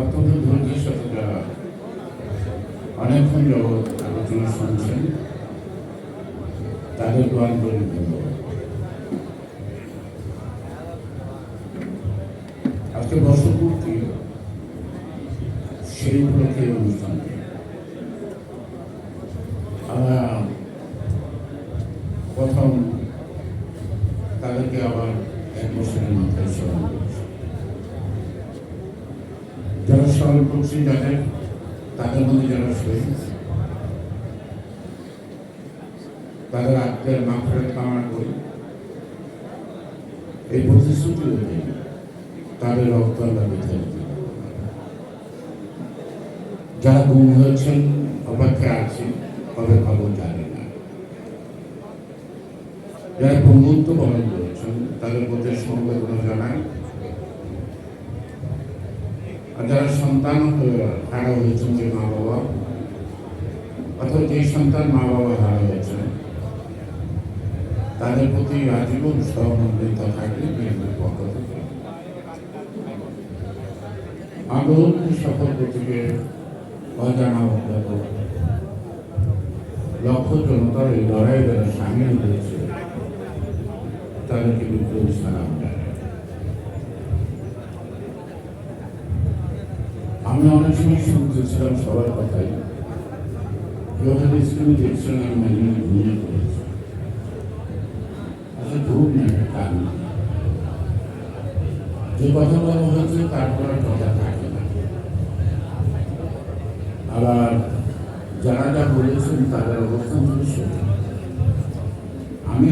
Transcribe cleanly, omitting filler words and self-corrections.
অত্যন্ত ধৈর্যের সাথে যারা অনেকক্ষণ যাবৎ আলোচনা শুনছেন তাদেরকে আন্তরিক ধন্যবাদ। আজকে বর্ষপূর্তি সেই উপলক্ষে অনুষ্ঠান আমরা প্রথম তাদেরকে আবার এক বছরের মাথায় স্মরণ করছি। যারা স্মরণ করছি তাদের মধ্যে যারা শহীদ তাদের আত্মের মাফেরত কামনা করি। এই প্রতিশ্রুতি অনুযায়ী তাদের রক্ত আল্লাহ বেঁচে যারা গুম হয়েছেন অপেক্ষায় আছেন কবে খবর জানে না। যারা বন্ধুত্ব বরণ করেছেন তাদের প্রতি সমবেদনা জানায়। আর যারা সন্তান হারা হয়েছেন যে মা বাবা অথবা যে সন্তান মা বাবা হারা হয়েছেন তাদের প্রতি আজীবন সহমর্মিতা থাকলে বিএনপির পক্ষ থেকে আন্দোলন সফল প্রতীকে অজানা অজ্ঞাত লক্ষ জনতার এই লড়াই যারা সামিল হয়েছে তাদেরকে বিপ্লবী সালাম জানাই। আমি অনেক সময় শুনতেছিলাম সবার কথাই স্কুলে দেখছেন আমি মেনে ঘুমিয়ে পড়েছি। আসলে ঘুম নেই কারণ যে কথা বলা হয়েছে তারপর কথা থাকে না। আবার যারা যা বলেছেন তাদের অবস্থান থেকে আমি